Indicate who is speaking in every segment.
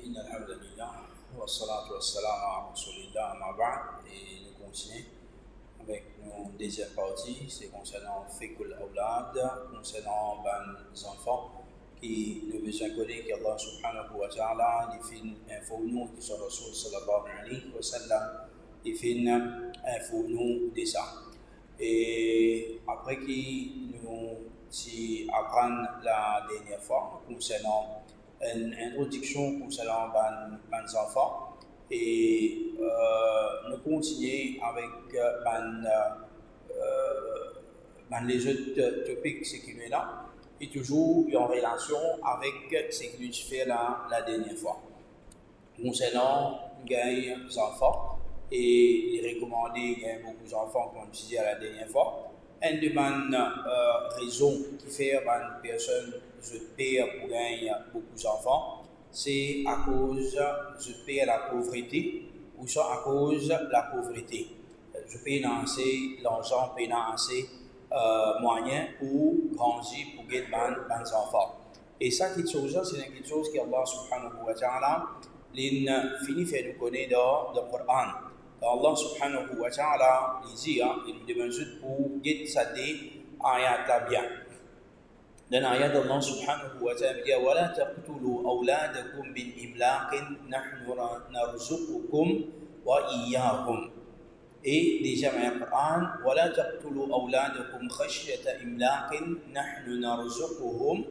Speaker 1: إن الحمد لله والصلاة والسلام على رسول الله ما بعد. Et nous continuons avec nos deuxième partie, c'est concernant Fiqhul Awlad, concernant les enfants qui nous besoin de connaître qu'Allah subhanahu wa ta'ala définit info nous qui sont Rasul sallallahu alayhi wa sallam définit info nous de ça. Et après qui nous si apprendre la dernière fois concernant une introduction concernant les enfants et nous continuons avec les autres topics qui nous là et toujours en relation avec ce que nous fait la dernière fois concernant les enfants et les recommander beaucoup d'enfants comme je disais la dernière fois. Une des raisons qui fait que personne je père pour gagner beaucoup d'enfants, c'est à cause je père la pauvreté ou soit à cause de la pauvreté. Je paye assez l'argent, paye assez moyens pour grandir, pour gagner des enfants. Et ça, c'est quelque chose que Allah subhanahu wa ta'ala finit faire nous connaître dans le Coran. Allah subhanahu wa ta'ala dit, il nous demande juste pour guider sa ayat bien. Dans l'ayat d'Allah subhanahu wa ta'ala dit وَلَا تَقْتُلُوا أَوْلَادَكُمْ بِالْإِمْلَاقٍ نَحْنُ نَرْزُقُكُمْ وَإِيَّاهُمْ. Et déjà dans le Coran وَلَا تَقْتُلُوا أَوْلَادَكُمْ خَشْيَةَ إِمْلَاقٍ نَحْنُ نَرْزُقُهُمْ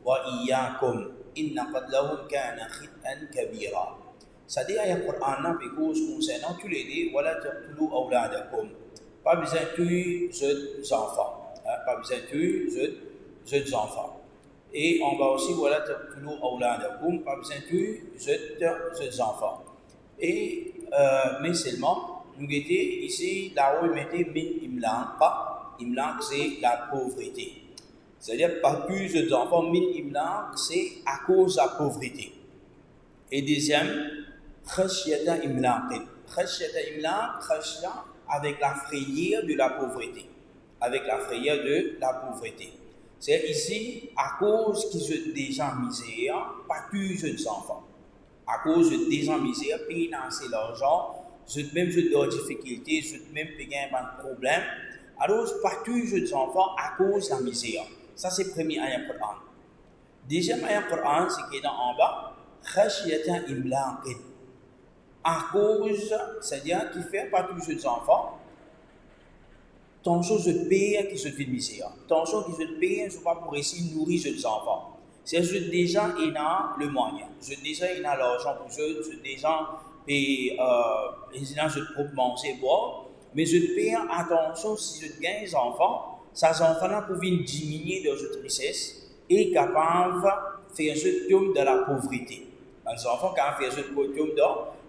Speaker 1: وَإِيَّاكُمْ إِنَّ قَتْلَهُمْ كَانَ خِطْئًا كَبِيرًا. C'est-à-dire, il y a un Coran qui concernant tous les deux, voilà, taqtulu awladakum. Pas besoin de tuer les enfants. Pas besoin de tuer les enfants. Et on va aussi, voilà, taqtulu awladakum, pas besoin de tuer les enfants. Et, mais seulement, nous mettons ici, là où nous mettons min imlaq, imlaq c'est la pauvreté. C'est-à-dire, pas tuer les enfants, min imlaq, c'est à cause de la pauvreté. Et deuxième, khashyata imlaq. Khashyata imlaq, khashya avec la frayeur de la pauvreté. Avec la frayeur de la pauvreté. C'est ici, à cause qu'ils sont déjà misère, pas tous les enfants. À cause des gens misère, payer assez l'argent, même dans difficultés, même payer un problème. Alors, pas tous les enfants à cause de la misère. Ça, c'est le premier ayat Coran. Deuxième ayat Coran, c'est qui est en bas. Khashyata imlaq. À cause, c'est-à-dire qui fait pas tous les enfants, ton chose de payer qui se fait misère. Ton chose qui se paye, ce n'est pas pour essayer de nourrir les enfants. C'est juste déjà il a le moyen. C'est déjà il a l'argent pour eux, c'est déjà et ils ont manger boire. Mais je paye attention si je gagne des enfants, ces enfants-là peuvent diminuer de leur richesse et capables de faire ce tour de la pauvreté. Les enfants quand faire ce tour de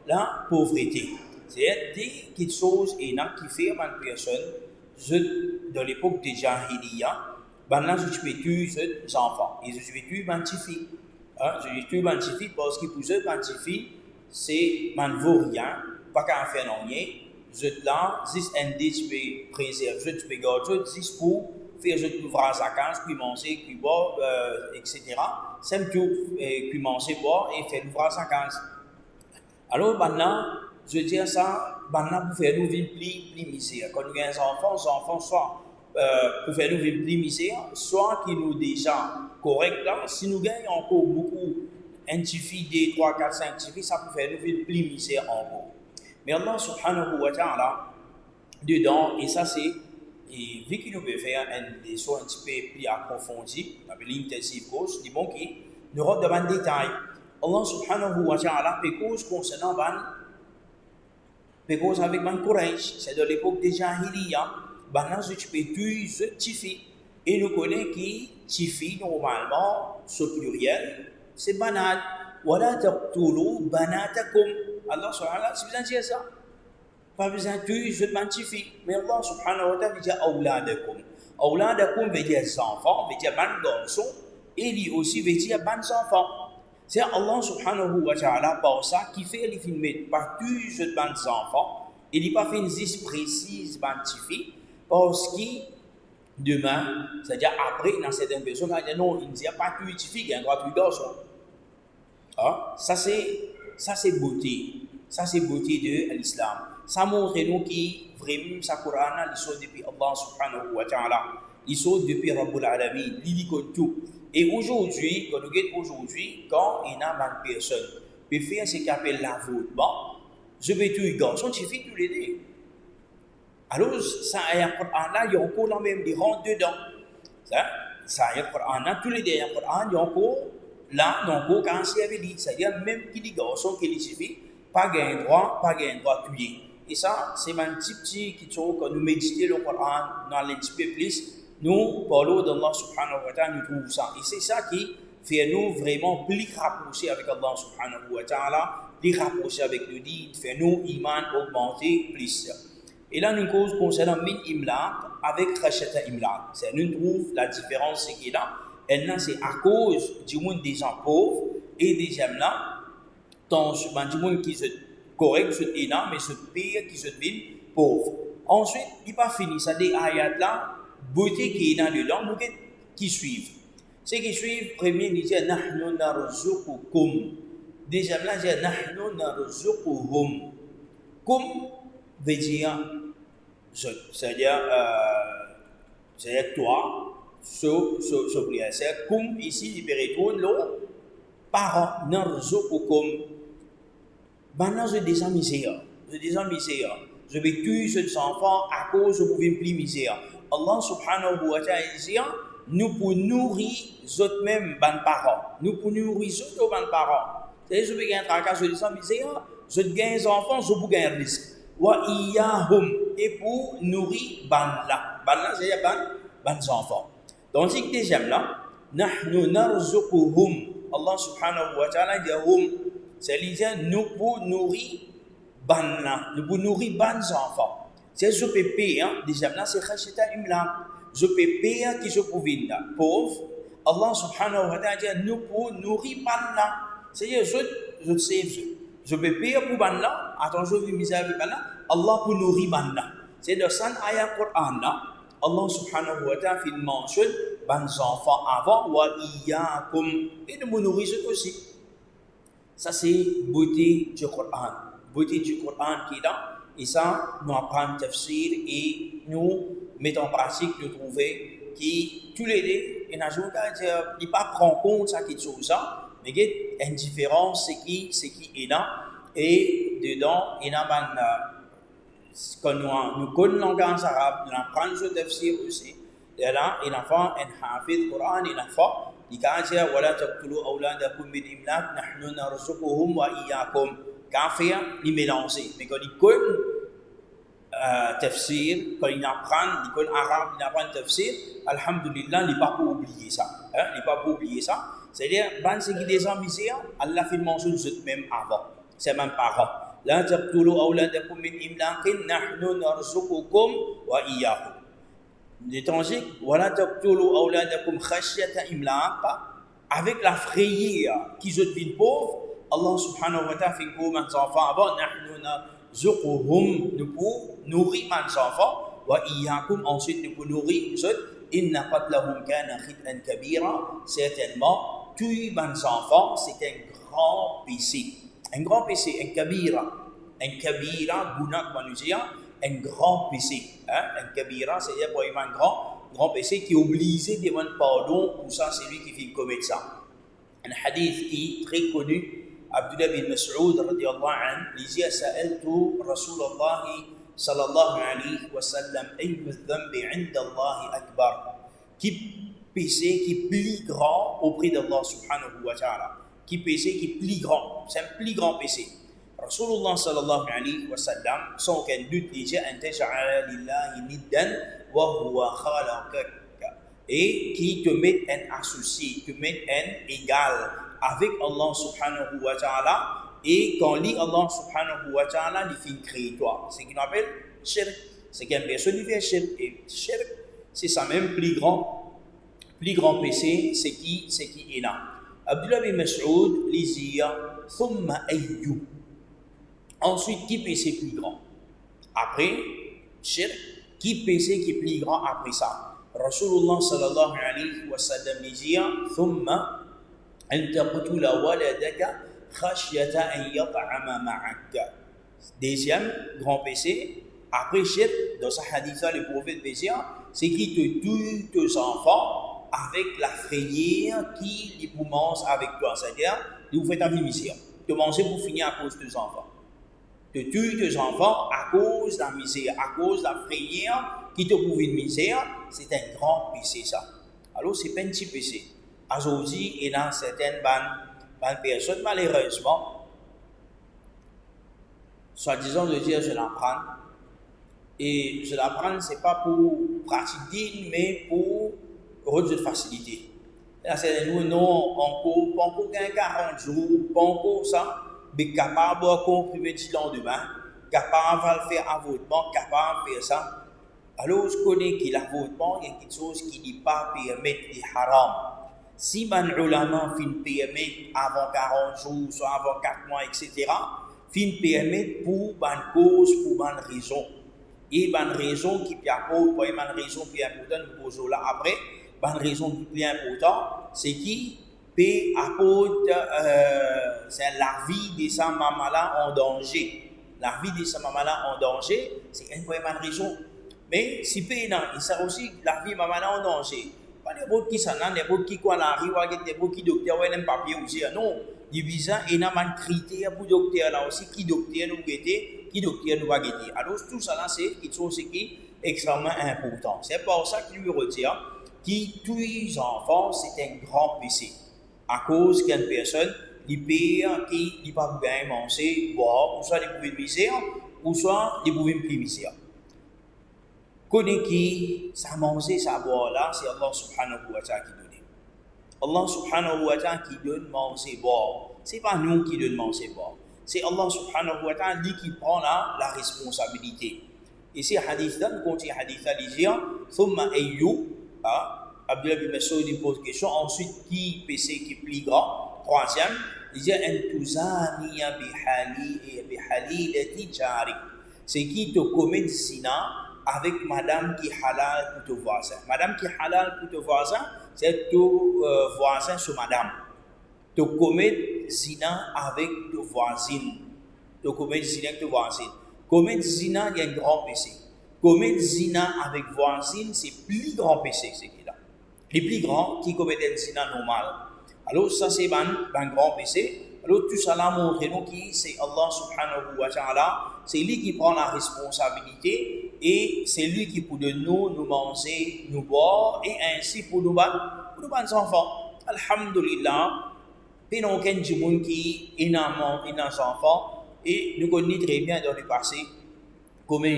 Speaker 1: la pauvreté. C'est quelque chose qui fait une personne dans l'époque de Jahiliya, là je peux tuer ces enfants et je peux tuer les petites filles. Je tue les petites filles parce que pour eux, les petites filles, c'est ne vaut rien, pas qu'à faire rien. Je là, juste un dé, tu peux préserver, tu peux garder, juste pour faire l'ouvrage à 15, puis manger, puis boire, etc. C'est tout, puis manger, boire et faire l'ouvrage à 15. Alors maintenant, je dis ça, maintenant pour faire nous vivre plus misère. Quand nous avons des enfants soit pour faire nous vivre plus misère, soit qui nous déjà correct là, si nous gagnons encore beaucoup, un petit fille, 2, 3, 4, 5 petits filles, ça peut faire nous vivre plus misère encore. Mais Allah subhanahu wa ta'ala, dedans, et ça c'est, et vu qu'il nous peut faire des soins un petit peu plus approfondis, on appelle l'intensive course, du bon qui nous rentre dans le détail. Allah subhanahu wa ta'ala fait cause concernant cause avec ban Quraysh, c'est de l'époque de Jahiliya, là je peux tuer ce tifi. Et nous connaissons qui tifi normalement, ce pluriel, c'est banat. Wala taqtulu banatakum. Allah subhanahu wa ta'ala, c'est besoin de dire ça. Pas besoin de tuer ce tifi. Mais Allah subhanahu wa ta'ala dit awladakum. Awladakum veut dire enfants, veut dire ban garçon. Et lui aussi veut dire bon enfant. C'est Allah subhanahu wa ta'ala par ça qui fait les films partout de bons enfants. Il n'a pas fait une liste précise scientifique parce que demain, c'est-à-dire après, dans certaines personnes, on dit non, il n'y a pas de fille, il y a un droit de garçon. Ah, ça c'est beauté. Ça c'est beauté de l'islam. Ça montre nous qui vraiment sa Coran, il sort depuis Allah subhanahu wa ta'ala. Il sort depuis Rabbul Alamin. Il dit tout. Et aujourd'hui, quand il y a une personne qui peut faire ce qu'on appelle la voûte, bon, je vais tout garçon, tu fais tous les deux. Alors, ça a un Coran là, il y a encore la même, il rentre dedans. Ça a un Coran là, tous les deux, il y a un Coran, il y a encore là, donc, quand c'est avait dit, c'est-à-dire même qu'il dit garçon, qu'il suffit, pas gain droit de tuer. Et ça, c'est un petit qui sont quand nous méditons le Coran dans les petits peu plus, nous parlons d'Allah subhanahu wa ta'ala, nous trouvons ça. Et c'est ça qui fait nous vraiment plus rapprocher avec Allah subhanahu wa ta'ala, plus rapprocher avec le dit, fait nous iman augmenter plus. Et là, nous cause concernant min imlaq avec khashata imlaq. C'est nous trouvons la différence c'est qu'il a. Et là, c'est à cause du monde des gens pauvres et des gens là, dans du monde qui se correct, se énorme, mais ce pire qui se devient pauvre. Ensuite, il n'est pas fini. Ça des ayats là, beauté qui est dans dedans, nous qui suivent. Ceux qui suivent, premier, ils disent nahnu narzuqukum. Deuxième là, ils disent nahnu narzuquhum. Kum veut dire c'est-à-dire toi, ce prière. C'est kum ici, libéré tout l'eau, parents, narzuqukum. Maintenant, je descends misère. Je vais tuer ces enfants à cause de vous plus misère. Allah subhanahu wa ta'ala dit, nous pour nourrir autres même ban parents. Nous pour nourrir autres ban parents. C'est-à-dire, je vais gagner un tracas, je descends misère, je gagne des enfants, je vous gagne un risque. Wa iyahum, et pour nourrir ban là. Ban là, c'est-à-dire ban enfants. Donc, c'est que deuxième là, nahnu narzuquhum. Allah subhanahu wa ta'ala dit, hum. C'est-à-dire, nous pour nourrir ban là, nous pour nourrir ban enfants. C'est ce pépé, déjà là, c'est khashita imlaq. Je pépé qui se pouvait là, pauvre. Allah subhanahu wa ta'ala dit, nous pour nourrir ban là. C'est-à-dire, je sais, je pépé pour ban là, attention, je vais misère ban là, Allah pour nourrir ban là. C'est dans cette ayat Coran là, Allah subhanahu wa ta'ala fait une mention, ban enfants avant, wa iyyakum, et nous nourrir aussi. Ça, c'est beauté du Coran. Beauté du Coran qui est là. Et ça, nous apprenons tafsir et nous mettons en pratique, nous trouvons que tous les deux, il ne pas prendre compte ça qui est sur ça, mais il y a une différence, c'est qui est là. Et dedans, il y a quand nous connaissons le langage arabe, nous apprenons ce tafsir aussi. Et là, il y a un hafid Coran, il y a il dit ولا تقتلوا أولادكم من إملاق نحن نرزقهم وإياكم. Kafir, il mélange. Mais quand il connaît tafsir, quand il apprend, il connaît arabe, il apprend tafsir, alhamdulillah, il n'est pas pour oublier ça. Il n'est pas pour oublier ça. C'est-à-dire, ban ce qui des misère, Allah fait mention de même avant. C'est même parent. لا تقتلوا أولادكم من إملاق نحن نرزقكم وإياكم. L'étranger, voilà taqtulu awladakum khashyata imlaq, avec la frayeur qui se devient pauvre, Allah subhanahu wa ta'ala fait pour mes enfants avant, nahnu narzuquhum, nous pour nourrir mes enfants, wa iyyakum, ensuite nous pour nourrir les autres, inna qatlahum kana khit'an kabira, certainement, tuer mes enfants, c'est un grand péché. Un grand péché, un kabira, guna, comme nous disons, un grand péché. Un kabira, c'est-à-dire pour un grand péché qui est obligé de demander pardon pour ça, c'est lui qui fait commettre ça. Un hadith qui est très connu, Abdullah bin Mas'ud, radiallahu anhu, il dit Sa'altu Rasulullah sallallahu alayhi wa sallam, ayyu dhanbi inda Allah akbar. Qui péché qui est plus grand auprès d'Allah subhanahu wa ta'ala. Qui péché qui est plus grand. C'est un plus grand péché. Rasulullah sallallahu alayhi wa sallam, sans aucun doute, disait an taj'ala lillahi niddan wa huwa khalaqak. Et qui te met un associé, te met un égal avec Allah subhanahu wa ta'ala. Et quand lit Allah subhanahu wa ta'ala, il fait créer toi. C'est ce qu'on appelle shirk. C'est qu'une personne qui fait shirk. Et shirk, c'est ça même plus grand Plus grand péché, c'est qui? C'est qui est là. Abdullah bin Mas'ud, l'Izir, Thumma Ayyu. Ensuite, qui péché plus grand? Après, shirk, qui péché qui est plus grand après ça? Rasulullah sallallahu alayhi wa sallam dit Thumma an taqtula waladaka khashyata an yat'ama ma'ak. Deuxième grand péché, après shirk, dans ce hadith-là, le prophète dit c'est qui te tue tes enfants avec la frayeur qui les commence avec toi. C'est-à-dire, vous faites ta vie misère. Tu manges pour finir à cause de tes enfants. Tu tues tes enfants à cause de la misère, à cause de la frayeur qui te prouve une misère. C'est un grand péché, ça. Alors, c'est pas un petit péché. Aujourd'hui, il y a certaines personnes, malheureusement, soi-disant de dire je l'apprends. Et je l'apprends, ce n'est pas pour pratiquer, mais pour rendre de facilité. Là, c'est nous, non, encore 40 jours, encore ça, mais capable de comprimer le lendemain, capable de faire avortement, capable de faire ça. Alors, je connais que l'avortement, il y a quelque chose qui n'est pas permettre les haram. Si man ulama fin permettre avant 40 jours, soit avant 4 mois, etc., fin permettre pour une cause, pour une raison. Et une raison qui est importante, pour une raison qui est importante, nous posons là après, une raison qui est importante, c'est qui peut apporter la vie de sa maman là en danger. La vie de sa maman là en danger, c'est une bonne raison. Mais si peut non, il sert aussi la vie de maman là en danger. Pas n'importe qui ça, n'importe qui quoi l'arrive, n'importe qui docteur, ou un papier aussi. Non, il vise il y a un critère pour docteur là aussi, qui docteur nous guetter, qui docteur nous va guetter. Alors tout ça là, c'est quelque chose qui est extrêmement important. C'est pour ça qu'il lui retient qui tous les enfants, c'est un grand péché. À cause qu'une personne, il perd, qui n'est pas bien manger, boire, ou soit il pouvait misère, ou soit il pouvait plus misère. Connais qui, ça manger, ça boire là, c'est Allah subhanahu wa ta'ala qui donne. Allah subhanahu wa ta'ala qui donne manger, boire. Ce n'est pas nous qui donne manger, boire. C'est Allah subhanahu wa ta'ala qui prend là la responsabilité. Et ces hadiths-là, nous continuons hadith-là, il dit, Thumma ayyu, Abdullah bin Mas'ud pose une question. Ensuite, qui péché qui est plus grand? Troisième, il dit Entuzaniya bihalilati jarik. C'est qui te commet zina avec madame qui est halal pour ton voisin. Madame qui est halal pour ton voisin, c'est ton voisin sur madame. Tu commets zina avec ton voisine. Tu commets zina avec ton voisine. Commettre zina, il y a un grand péché. Commettre zina avec voisine, c'est plus grand péché. C'est qui là? Les plus grands qui commettent un zina normal. Alors ça c'est un grand péché. Alors tout ça là montre nous qui c'est Allah subhanahu wa ta'ala, c'est lui qui prend la responsabilité et c'est lui qui pour de nous manger, nous boire et ainsi pour nous battre enfants. Alhamdulillah, il n'y a aucun monde qui est un enfant et nous connaissons très bien dans le passé comment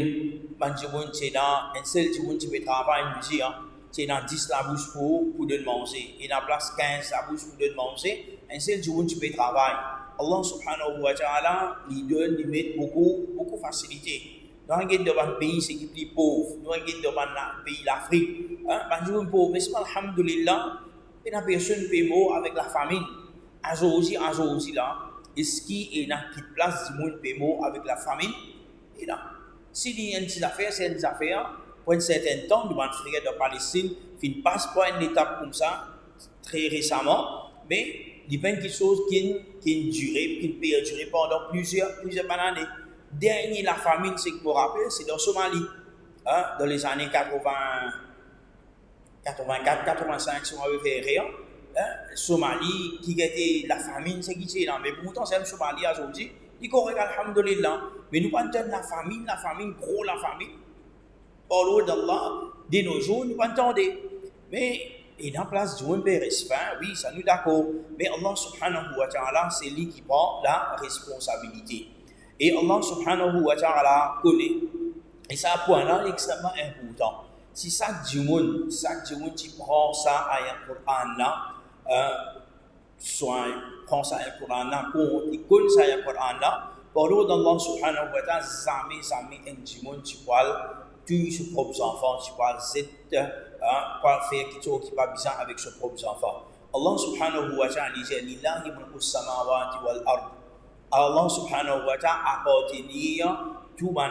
Speaker 1: c'est dans un seul monde qui peut travailler nous dire c'est dans 10 la bouche pour de manger. Et dans la place 15 la bouche pour de manger. Un seul jour, tu peux travailler. Allah subhanahu wa ta'ala, il donne, il met beaucoup de facilité. Dans un pays, c'est qui est plus pauvre. Dans un pays, l'Afrique, un jour pauvre. Mais c'est alhamdulillah, il y a personne qui mort avec la famine. Aujourd'hui là, est-ce qu'il y a une place du monde qui mort avec la famine? Et là, s'il y a une petite affaire, c'est une affaire. Pour un certain temps, nous, frères de Palestine, qui passe par une étape comme ça, très récemment, mais il y a quelque chose qui perdurer pendant plusieurs années. Dernier, la famine, c'est que je me rappelle, c'est dans Somalie, dans les années 84, 85, si on avait fait rien. Somalie, qui était la famine, c'est qui c'est là. Mais pourtant, c'est un Somalie aujourd'hui, il est correct, alhamdulillah. Mais nous, pas entendre la famine, gros la famine. Par l'eau d'Allah, de nos jours, nous entendons. Mais, il y a en place du monde respect, oui, ça nous d'accord. Mais Allah subhanahu wa ta'ala, c'est lui qui prend la responsabilité. Et Allah subhanahu wa ta'ala connaît. Et ça, point là, extrêmement important. Si chaque du monde qui prend ça à un Coran là, soit prend ça à un Coran là, il connaît ça à un Coran là, par l'eau d'Allah subhanahu wa ta'ala, jamais un du monde qui parle, tous ses propres enfants, tu parles pas faire quelque chose qui n'est pas bizarre avec ses propres enfants. Allah subhanahu wa ta'ala disait Lillahi mulku samawati wal ard. Allah subhanahu wa ta'ala appartenir tout ban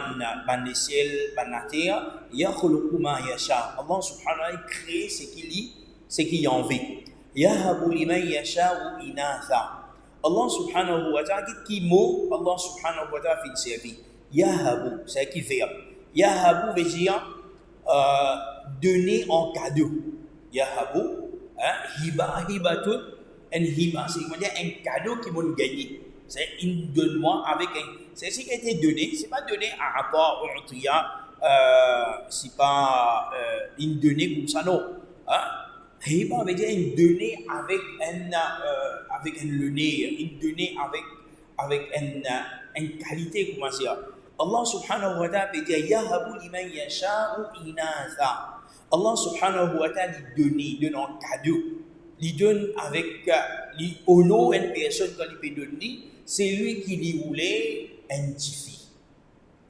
Speaker 1: les ciels, ban la terre, yakhluqu ma yasha. Allah subhanahu wa ta'ala crée ce qu'il a envie. Yahabu liman yasha'u inatha. Allah subhanahu wa ta'ala qui mot Allah subhanahu wa ta'ala fait servir. Yahabu, c'est qui verbe. Yahabu veut dire donner en cadeau. Yahabu, hibatun, and hiba, c'est un cadeau qui m'ont gagné. C'est une donne-moi avec un. C'est ce qui a été donné, c'est pas donné à rapport au c'est pas une donnée comme ça, non. Hiba veut dire une donnée avec un lunaire, une donnée avec une qualité, comment dire. Allah subhanahu wa ta'ala veut dire Yahabu liman yasha'u inatha. Allah subhanahu wa ta'ala donne en cadeau. Il donne avec honor une personne quand il peut donner, c'est lui qui lui voulait une fille.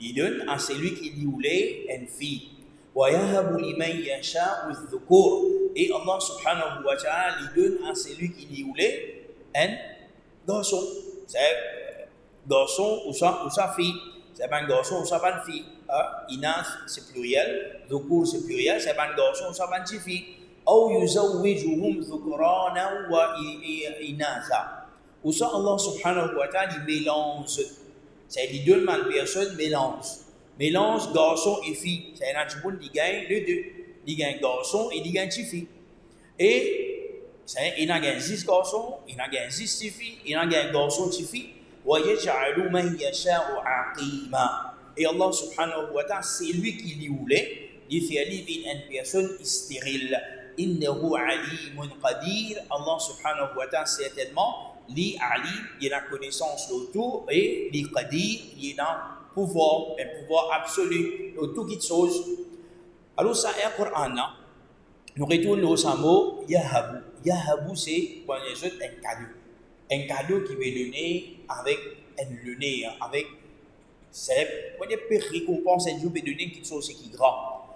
Speaker 1: Il donne à celui qui lui voulait une fille. Wa yahabu liman yasha'u dhukur. Et Allah subhanahu wa ta'ala lui donne à celui qui lui voulait un garçon. C'est garçon ou sa fille. C'est pas un garçon ou ça pas une fille. Inath c'est pluriel, dhukur c'est pluriel, c'est pas un garçon ou ça pas une fille. Ou yuzawwijuhum dhukrana wa inatha. Ou ça Allah subhanahu wa ta'ala il mélange. C'est les deux mêmes personnes mélange garçon et fille. C'est un attribut qui gagne les deux. Il gagne garçon et il gagne fille. Et il y a 10 garçons, il y a 10 filles, il y a garçon et fille. وَيَجْعَلُ مَنْ يَشَاءُ عَقِيمًا. Et Allah subhanahu wa ta'ala, c'est lui qui lui voulait, il fait vivre une personne stérile. إِنَّهُ عَلِيمٌ قَدِيرٌ. Allah subhanahu wa ta'ala, certainement, li alim, il a connaissance autour, et li qadir, il a un pouvoir absolu, autour de toutes choses. Alors ça est le Coran, nous retournons au mot Yahabu. Yahabu, c'est pour les autres un cadeau. Un cadeau qui veut donner avec un lunaire, avec c'est pour des récompenses, un jour veut donner quelque chose qui est grand.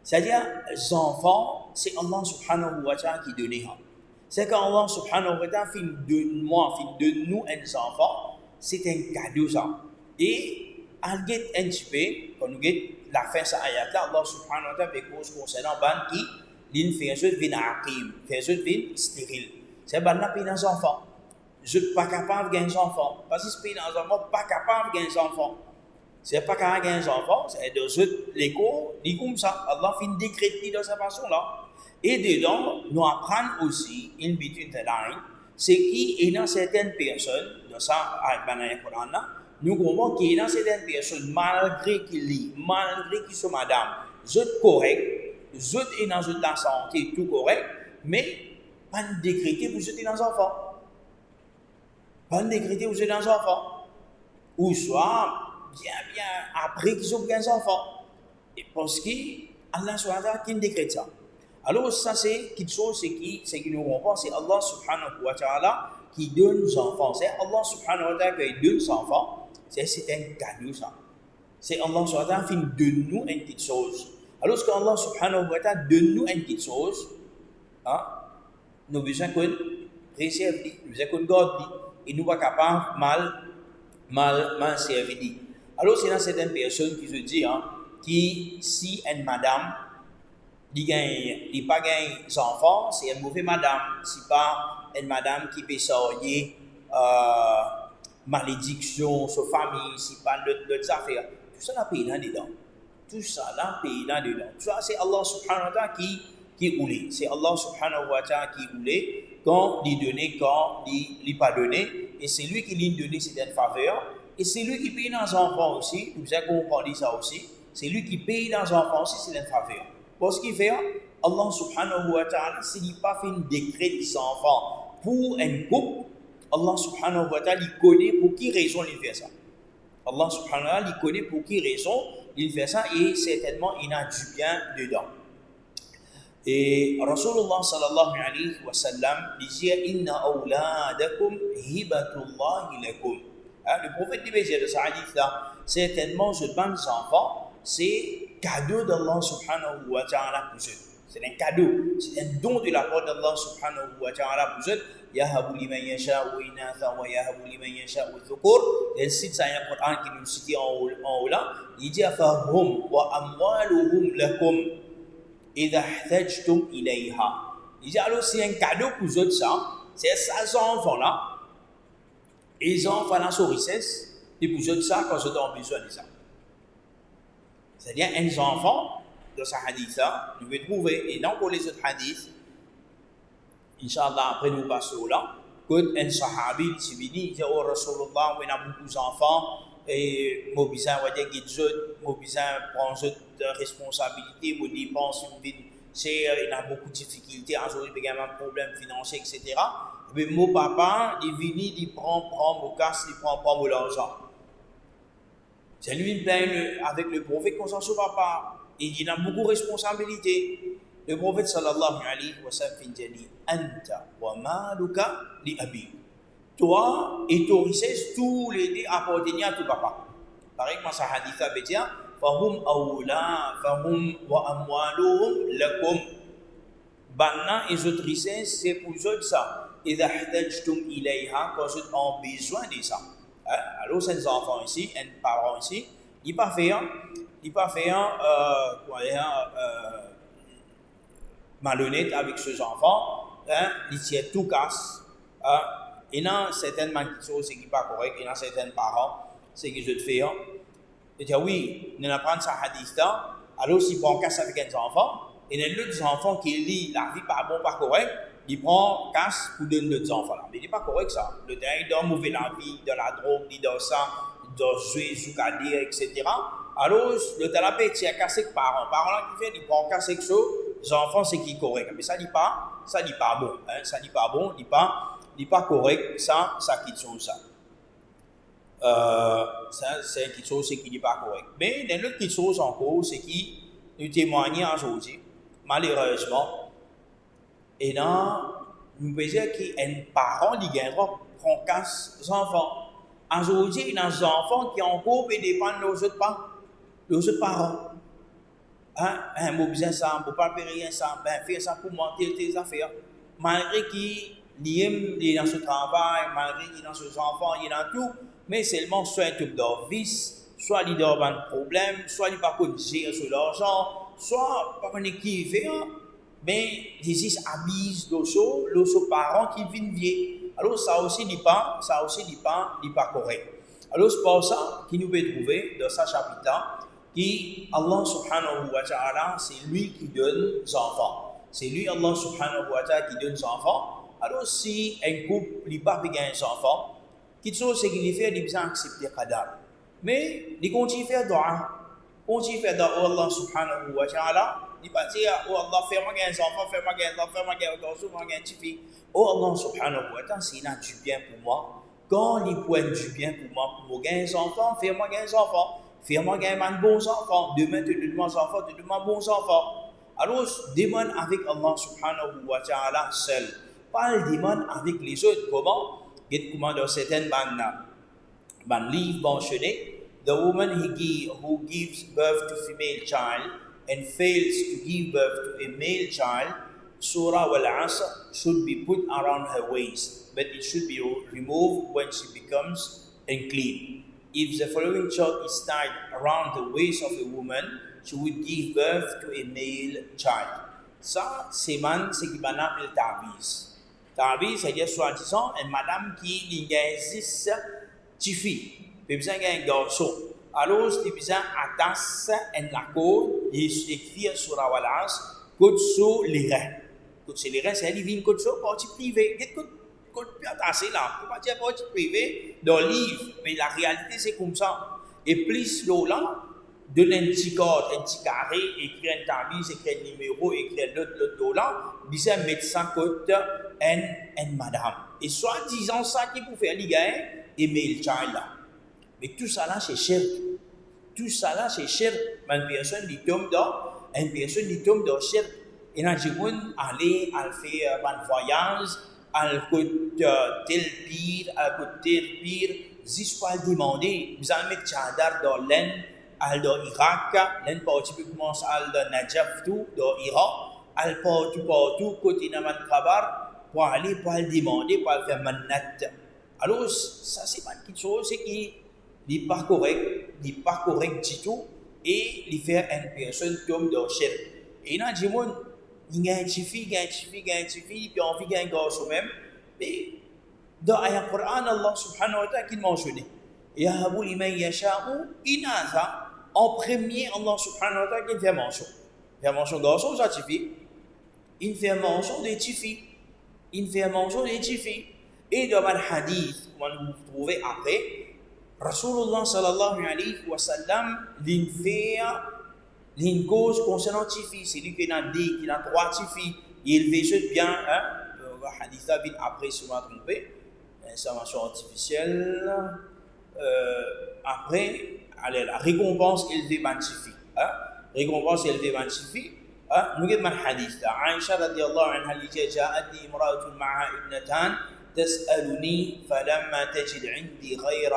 Speaker 1: C'est-à-dire, les enfants, c'est Allah subhanahu wa ta'ala qui donne. C'est quand Allah subhanahu wa ta'ala fait de nous un enfant, c'est un cadeau ça. Et, al get un petit peu, quand nous get la fin de cette ayat-là, Allah subhanahu wa ta'ala fait cause concernant ban qui, l'une fait un jeu de vin aqim, fait un jeu de vin stérile. C'est ban là, puis dans les enfants. Je ne suis pas capable de gagner des enfants. Parce que ce pays dans les enfants, pas capable de gagner des enfants. C'est pas capable de gagner des enfants, c'est de l'écho, dit comme ça. Allah fait une décréter de cette façon-là. Et dedans, nous apprenons aussi, in between the line, c'est qu'il y a certaines personnes, de ça, avec le Coran, nous comprenons qu'il y a certaines personnes, malgré qu'ils sont madame, ils sont corrects, ils sont dans la santé, tout correct, mais pas de décréter pour jeter dans les enfants. Pas de décréter pour jeter dans les enfants. Ou soit, bien après qu'ils ont des enfants. Et parce qu'Allah subhanahu qui décrète ça. Alors ça c'est quelque chose c'est qui nous comprend, c'est Allah subhanahu wa ta'ala qui donne aux enfants. C'est Allah subhanahu wa ta'ala qui donne aux enfants. C'est un cadeau ça. C'est Allah subhanahu wa ta'ala qui donne nous une petite chose. Alors ce qu'Allah subhanahu wa ta'ala donne nous une petite chose, nous avons besoin qu'on préserve, nous avons besoin qu'on garde, et nous ne sommes pas capables mal servir. Alors, c'est dans certaines personnes qui se disent, qui, si une madame, il n'a pas des enfants, c'est une mauvaise madame. Ce n'est pas une madame qui peut sortir malédiction sur la famille, ce n'est pas d'autres affaires. Tout ça, là, paye là-dedans. Tout ça, là, paye là-dedans. Tout ça, c'est Allah subhanahu wa ta'ala qui voulait. C'est Allah subhanahu wa ta'ala qui voulait. Quand il donne, quand il pas donné, et c'est lui qui lui donne certaines faveurs. Et c'est lui qui paye dans les enfants aussi, vous avez compris ça aussi, c'est lui qui paye dans les enfants aussi, c'est une faveur. Parce qu'il fait, Allah subhanahu wa ta'ala, s'il n'a pas fait un décret des enfants pour un couple, Allah subhanahu wa ta'ala, il connaît pour qui raison il fait ça. Allah subhanahu wa ta'ala, il connaît pour qui raison il fait ça, et certainement il a du bien dedans. Et Rasulullah sallallahu alayhi wa sallam disait, Inna awladakum hibatullahi lakum. Le prophète dit de ce hadith-là, certainement, je pense enfants, c'est cadeau d'Allah subhanahu wa ta'ala pour eux. C'est un cadeau, c'est un don de la part d'Allah subhanahu wa ta'ala pour eux. Yahabu liman yasha'u inatha wa yahabu liman yasha'u dhukur. Et le site, c'est un Coran qui nous cite en haut là. Il dit Afahum wa amwaluhum lakum idha ihtajtum ilayha. Il dit alors c'est un cadeau pour eux ça. C'est ces enfants là. Et les enfants là sont richesses. Et pour eux ça quand ils ont besoin de ça. C'est-à-dire un enfant dans ce hadith-là, nous pouvons trouver, et non pour les autres hadiths, Inch'Allah, après nous passons là, qu'un sahabi qui vient dire oh Rasulullah, on a beaucoup d'enfants, et moi, besoin de dire moi, besoin de prendre cette responsabilité, moi, dépense, il y a beaucoup de difficultés, il y a un problème financier, etc. Mais mon papa, il vient, il prend mon casse, il prend mon l'argent. C'est lui qui plaint avec le prophète qu'on s'en souvient pas. Et il a beaucoup de responsabilités. Le prophète sallallahu alayhi wa sallam dit Anta wa maluka li abi. Toi et ton richesse, tous les deux appartiennent à ton papa. Pareil comme ça hadith veut dire Fahum awla, fahum wa amwaluhum lakum. Banna et autres richesses, c'est pour eux ça. Idha ihtajtum ilayha, quand ils ont besoin de ça. Alors, ces enfants ici, un parent ici, il pas fait malhonnête avec ses enfants, il tient tout casse. Il y a certaines choses qui ne sont pas correctes, il y a certains parents, c'est qu'ils se font. Il dit oui, nous apprenons ça hadith là, alors s'il prend casse avec un enfant, et il y a d'autres enfants qui lisent la vie pas bon, pas correct, il prend casse pour donner d'autres enfants là. Mais il n'est pas correct ça. Le temps, il doit mouver la vie, dans la drogue, il doit ça, il doit jouer, soukadir, etc. Alors, le temps là, il a cassé avec parents. Parents là qui fait, il prend casse avec ça, les enfants c'est qui est correct. Mais ça dit pas bon. Hein? Ça dit pas bon, dit pas correct, ça quitte ça. Ça, c'est quelque chose qui n'est pas correct. Mais il y a une autre chose encore, c'est qui nous témoigne aujourd'hui, malheureusement. Et là, nous pouvons dire qu'un parent qui prend casse aux enfants. Aujourd'hui, il y a des enfants qui ont encore dépendent de nos autres parents. Hein, moi, besoin ça, je ne peux pas faire rien ça, faire ça pour monter tes affaires. Malgré qu'il est dans ce travail, malgré qu'il est dans ses enfants, il est dans tout, mais seulement soit un truc de vice, soit il a un problème, soit il n'a pas de gérer sur l'argent, soit pas de qui fait. Mais des abus de parents qui viennent vieux. Alors ça aussi n'est pas correct. Alors c'est pour ça qu'il nous peut trouver dans ce chapitre-là que Allah subhanahu wa ta'ala c'est lui qui donne les enfants. C'est lui Allah subhanahu wa ta'ala qui donne les enfants. Alors si un couple n'a pas gagné des enfants, quelque chose c'est qu'il fait il besoin accepter le qadar. Mais il continue à faire dua. Continue à faire dua Allah subhanahu wa ta'ala. Il ne dit pas dire, oh Allah, fais-moi gagner des enfants, fais-moi gagner des enfants, fais-moi gagner des enfants, fais-moi gagner des filles. Oh Allah subhanahu wa ta'ala, s'il a du bien pour moi, quand il prend du bien pour moi, pour gagner des enfants, fais-moi gagner des enfants, fais-moi gagner de bons enfants, demain tu demandes enfants, tu demandes bons enfants. Alors, demande avec Allah subhanahu wa ta'ala seul. Pas le demande avec les autres. Comment? Comment dans certaines livres mentionnés, the woman who gives birth to female child and fails to give birth to a male child, Surah Al-Asr should be put around her waist, but it should be removed when she becomes unclean. If the following child is tied around the waist of a woman, she would give birth to a male child. Ça, c'est qui appelle Tabiz. Tabiz, c'est-à-dire soi-disant une madame qui existe 10 filles, puis besoin d'un garçon. Alors, c'est besoin d'attacher la code et écrire sur la balance, code sur les reins. Code sur les reins, c'est un divin code sur partie privée. Code plus attaché là, pour pas dire partie privée dans le livre, mais la réalité c'est comme ça. Et plus là, donne un petit code, un petit carré, écrire un tamis, écrire un numéro, écrire l'autre là, besoin mettre ça code un madame. Et soi-disant ça qui pour faire les gars, et mais le child là. Mais tout ça là, c'est cher. Tout ça là, c'est cher. Une personne qui tombe dans cher. Et là, je veux aller faire un voyage, elle coûte tel pire, juste pas le demander. Vous allez mettre Tchadar dans l'Inde, dans l'Irak, l'Inde particulièrement dans Najaf, tout, dans l'Iran. al partout, côté dans le travail, pour aller demander, pour aller faire manat. Alors, ça, c'est pas quelque chose, c'est qui n'est pas correct du tout, et il fait une personne comme dans chef. Et là, je dis, il y a une fille, puis on vit un garçon même, mais dans le Coran, Allah subhanahu wa ta'ala qui mentionne, Yahabu liman yasha'u inatha, en premier, Allah subhanahu wa ta'ala qui fait mention. Faire mention de garçon, ça suffit. Il fait mention des filles. Et dans le hadith, vous trouvez après, Rasulullah sallallahu alayhi wa sallam, une cause concernant les filles. C'est lui qui a dit qu'il a 3 filles. Il veut bien, le hadith a vite après, si je ne me trompe pas, information artificielle. Après, allez, la récompense élevée par les filles. Récompense élevée par les filles. نجد من حديث عائشة رضي الله عنها اللي جاءتني امرأة معها ابنتان تسألني فلما تجد عندي غير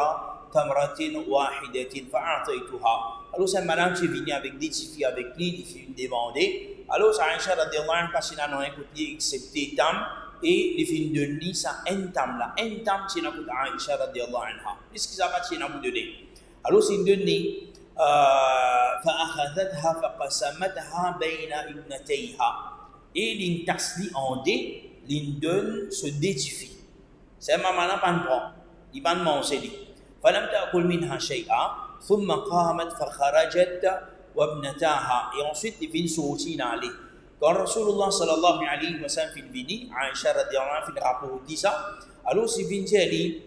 Speaker 1: تمرة واحدة فأعطيتها. Alors c'est madame qui vient avec des filles avec lui, il fait demander. Alors Aïcha radiyallahu anha parce qu'il a non écouté accepté tam et il fait donner ça un tam là, un tam c'est n'importe Aïcha radiyallahu anha. Qu'est-ce qu'il a pas c'est n'importe donner. Alors c'est donné فأخذتها فقسمتها بين ابنتيها et l'intasli en deux, l'indonne se détifie. C'est maman n'a pas de prend, il va manger lui. فلم تأكل منها شيئا ثم قامت فخرجت وابنتاها et ensuite il vient sortir aller. Quand Rasulullah sallallahu alayhi wa sallam fait venir, Aïcha radiyallahu anha fait le rapport dit ça. Alors il vient dire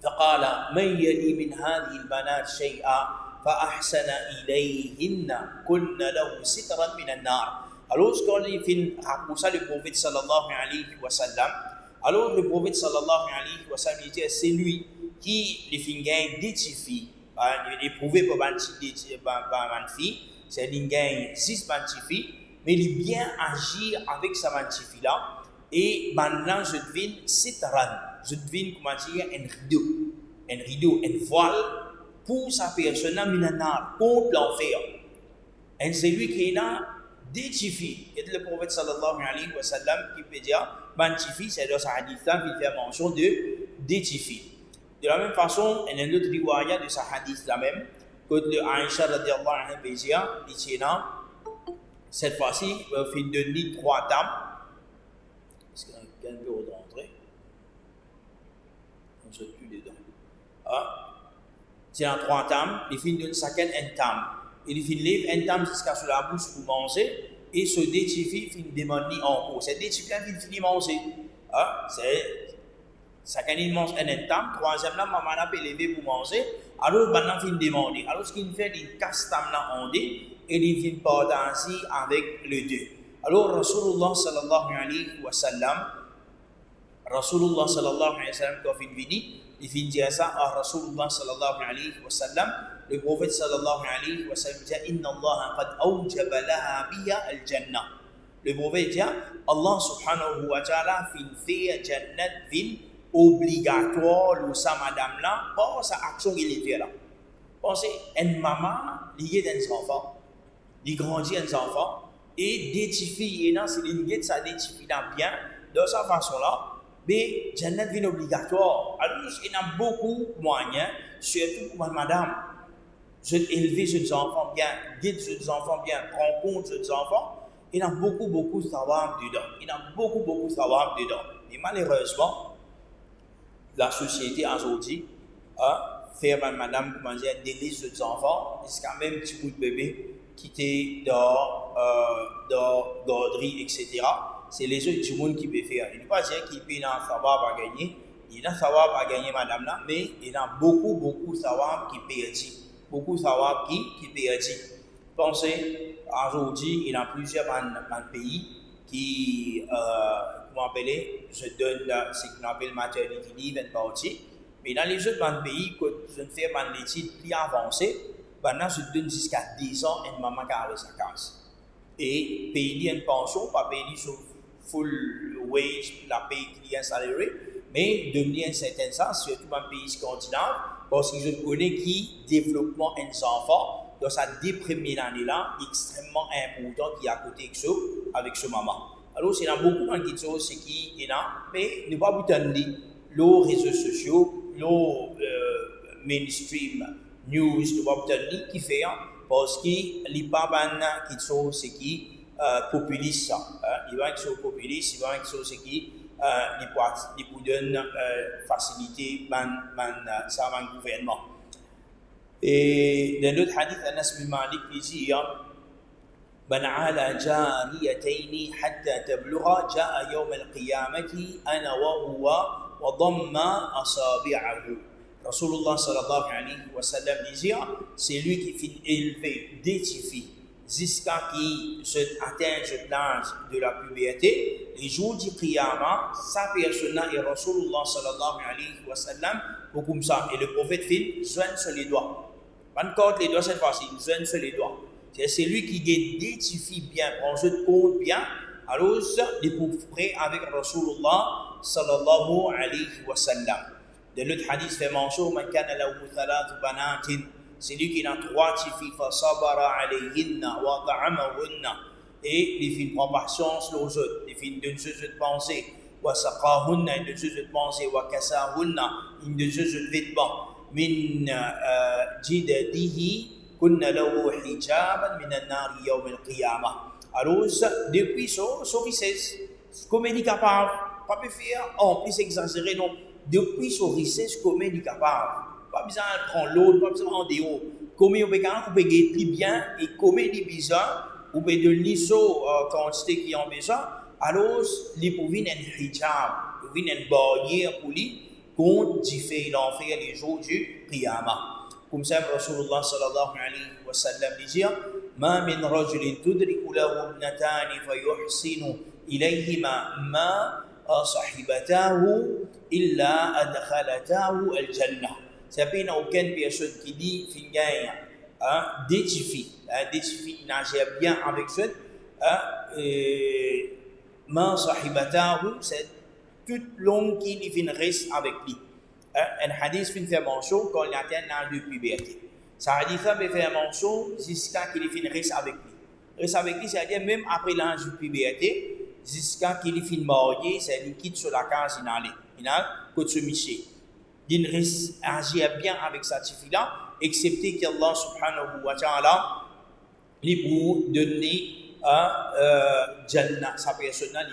Speaker 1: فقال من يلي من هذه البنات شيئا فأحسن إليهن كن له سترا من النار. Alors quand il fait pour ça le prophète sallallahu alayhi wa sallam, alors le prophète sallallahu alayhi wa sallam il dit c'est lui qui les fait gagner des filles, éprouvé par une fille, c'est il gagne 6 filles, mais il bien agir avec sa fille là et maintenant je devine sitran, je devine comment dire un rideau, un voile pour sa personne minanar contre l'enfer. Et c'est lui qui est là des filles. Et le prophète sallallahu alayhi wa sallam qui peut dire filles, c'est dans sa hadith qui fait mention de des filles. De la même façon, il y a une autre riwaya de sa hadith là même, que le Aïcha radiyallahu anha peut dire, il dit cette fois-ci, il fait donner 3 dames. Est-ce qu'il y a quelqu'un peut rentrer? On se tue dedans. C'est en 3 dames, il fait donner chacun une dame. Il fait lever une dame jusqu'à sur la bouche pour manger, et ce détifie fait demander encore. C'est détifie qui finit manger. C'est chacun il mange une dame, 3e là, maman a lever pour manger, alors maintenant il demander. Alors ce qu'il fait, il casse dame là en deux, et il fait partager avec les deux. Alors Rasulullah sallallahu alayhi wa sallam, quand il vient, il fait dire ça à Rasulullah sallallahu alayhi wa sallam. Le prophète sallallahu alayhi wa sallam dit Inna Allah qad awjaba laha biha al-jannah. Le prophète dit Allah subhanahu wa ta'ala fait jannat vin obligatoire le sa madame là pour sa action qu'il fait là. Pensez, une maman liée d'un enfant, il grandit un enfant et des filles là c'est lié ça des filles là bien de sa façon là. Mais jannat vin obligatoire. Alors il y a beaucoup de moyens, surtout pour madame. Je élever ces enfants bien, guide ces enfants bien, prendre compte ces enfants. Il y a beaucoup de savoir dedans. Et malheureusement, la société aujourd'hui fait madame comment dire délaisser ces enfants jusqu'à même petit bout de bébé qui était dans garderie, etc. C'est les autres du monde qui peut faire. Il ne peut pas dire qu'il peut en savoir à gagner. Il a savoir à gagner madame là, mais il a beaucoup de savoir qui peut être. Beaucoup de savoir qui peut être. Pensez, aujourd'hui, il y a plusieurs pays qui, comment appeler, je donne ce qu'on appelle maternity leave une partie. Mais dans les autres pays, quand je fais l'étude plus avancée, maintenant je donne jusqu'à 10 ans une maman qui a sa case. Et payer une pension, pas payer sur full wage, la paye client salarié, mais donner un certain sens, surtout dans les pays scandinaves, parce que je connais qui développement des enfants dans sa première année-là, extrêmement important qui est à côté avec ce maman. Alors, c'est là beaucoup de choses qui est là, mais ne pas vous tenir les réseaux sociaux, les mainstream news, ne pas vous tenir qui fait, parce qu'il n'y a pas de choses qui populiste. Il va être populiste, il va être choses qui vous donne facilité ça va le gouvernement. Et dans l'autre hadith, Anas bin Malik dit من على جاريتين حتى تبلغ جاء يوم القيامة أنا وهو وضم أصابعه. Rasulullah sallallahu alayhi wa sallam disait, c'est lui qui finit élevé des filles jusqu'à qui atteint l'âge de la puberté. Les jours du Qiyamah, sa personne est Rasulullah sallallahu alayhi wa sallam, ou comme ça. Et le prophète fait joindre sur les doigts. Pas encore les doigts cette fois-ci, joindre sur les doigts. C'est lui qui identifie bien, prend compte bien, alors il est prêt avec Rasulullah sallallahu alayhi wa sallam. Dans l'autre hadith fait mention, man kana lahu thalathu banatin, c'est lui qui a 3 filles, fa sabara alayhinna wa ta'amahunna, et les filles prend patience aux autres, les filles donnent ce de penser, wa saqahunna, ils donnent ce de penser, wa kasahunna, ils donnent ce de vêtements, min jidadihi kunna lahu hijaban min an-nar yawm al-qiyamah. Alors depuis son richesse, comédie capable, pas peut faire en plus exagéré non. Depuis son richesse, combien il est capable. Pas besoin de prendre l'autre, pas besoin de prendre combien on peut gagner bien et combien il est besoin, ou peut donner sa quantité qui en besoin. Alors, il peut venir un hijab, il peut venir une barrière pour lui, contre différents l'enfer les jours du Qiyamah. Comme ça, Rasulullah sallallahu alayhi wa sallam dit ما من رجل تدرك له ابنتان فيحسن إليهما ما صاحبتاه إلا أدخلتاه الجنة. C'est pas aucune personne qui dit qu'il gagne des filles nagent bien avec eux. Ma صاحبتاه, c'est toute longue qui reste avec lui. Un hadith fait mention quand il atteint l'âge de puberté. Ça hadith fait mention jusqu'à qu'il reste avec lui. Reste avec lui, c'est-à-dire même après l'âge de puberté, jusqu'à qu'il finisse marié, c'est qu'il quitte sur la case il a côté ce monsieur. Il agit bien avec sa fille-là, excepté qu'Allah subhanahu wa ta'ala lui pour donner Jannah, sa personne là,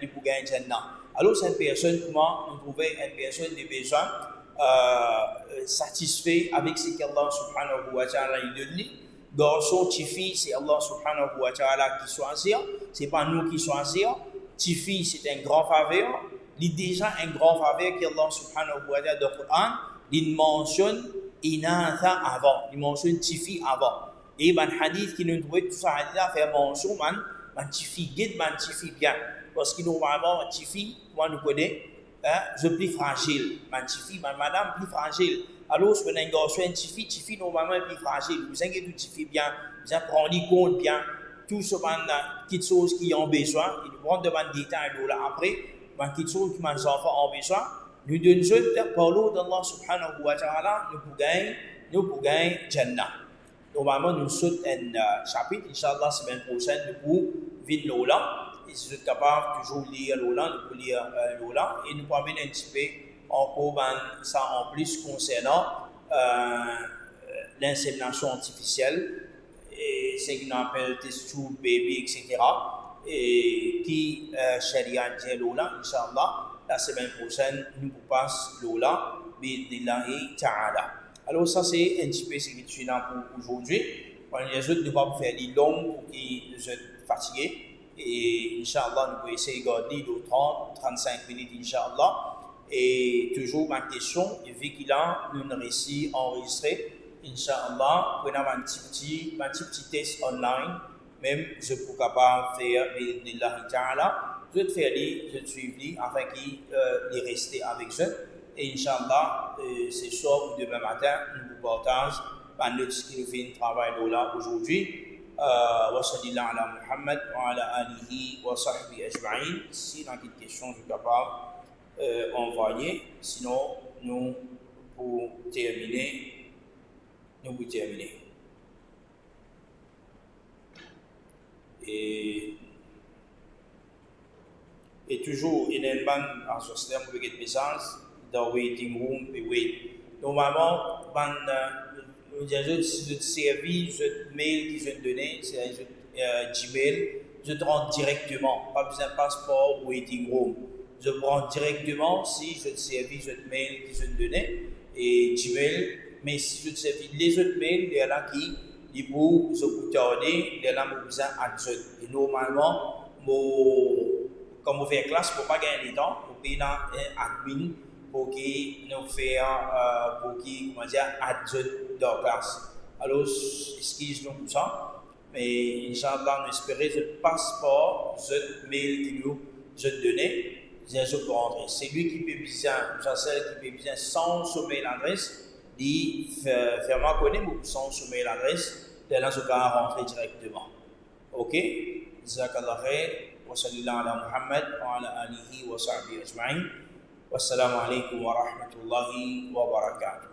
Speaker 1: il pour gagner Jannah. Alors cette personne, comment nous trouver une personne de besoin satisfait avec ce qu'Allah subhanahu wa ta'ala lui donne. Garçon, fille, c'est Allah subhanahu wa ta'ala qui choisit, c'est pas nous qui choisissons. Fille, c'est un grand faveur. Il y a déjà un grand faveur qu'Allah subhanahu wa ta'ala dans le Coran, il mentionne inatha avant, il mentionne fille avant. Et dans le hadith qui nous trouve tout ça, il a fait mention, man fille, guide man fille bien. Parce que normalement, fille, moi nous connaissons, je suis plus fragile. Man fille, madame plus fragile. Alors, si vous avez un garçon, une fille normalement est plus fragile. Vous inquiétez tout fille bien, vous apprenez compte bien, tout ce qui choses qui ont besoin. Ils vont demander des détails là après, qui choses que mes enfants ont besoin. Nous donnons juste par l'eau d'Allah subhanahu wa ta'ala, nous pouvons gagner Jannah. Normalement, nous sommes un chapitre, Inch'Allah, semaine prochaine, nous pouvons vivre là. Et si vous êtes capable de toujours lire là, nous pouvons lire là. Et nous pouvons venir un petit peu encore ça en plus concernant l'insémination artificielle et ce qu'on appelle test tube baby, etc. Et qui Sharia dit là, Inch'Allah, la semaine prochaine, nous passons là, bi'idnillahi ta'ala. Alors ça c'est un petit peu ce que je suis là pour aujourd'hui. Les autres ne vont pas faire des longues pour qu'ils soient fatigués. Et Inch'Allah, nous pouvons essayer de garder 30-35 minutes, Inch'Allah. Et toujours ma question, vu qu'il a une récit enregistré, Inch'Allah, on a un petit test online, même je peux capable de faire, bi'idnillahi ta'ala, je vais faire je vais suivre afin qu'il reste avec eux. Et Inch'Allah, ce soir ou demain matin, nous vous partageons pendant ce qui nous fait un travail là aujourd'hui. وصلى الله على محمد وعلى آله وصحبه أجمعين. Si dans une question, je suis capable envoyer. Sinon, nous pour terminer. Et toujours, il y a une bande en ce système avec des messages dans le waiting room et wait. Normalement, je service, je mail qui je donné, c'est Gmail, je te rends directement, pas besoin de passeport ou waiting room. Je prends directement si je te servis, je mail qui je donné et Gmail, mais si je te servis les autres mails, il y en a qui, ils pour se tarder, il y en a qui besoin d'adjoindre. Et normalement, comme on fait classe, pour ne pas gagner de temps, on paye un admin pour qu'il nous fasse, pour qu'il, comment dire, adjoindre dans la classe. Alors, excuse-nous pour ça, mais Inch'Allah, on espère que le passeport, le mail qui nous a donné, je peux rentrer. C'est lui qui peut besoin, celle qui peut besoin sans son mail adresse, dit faire moi connaître sans son mail adresse, de là, je peux rentrer directement. Ok? Jazakallah khair. وصلى الله على محمد وعلى آله وصحبه أجمعين والسلام عليكم ورحمة الله وبركاته.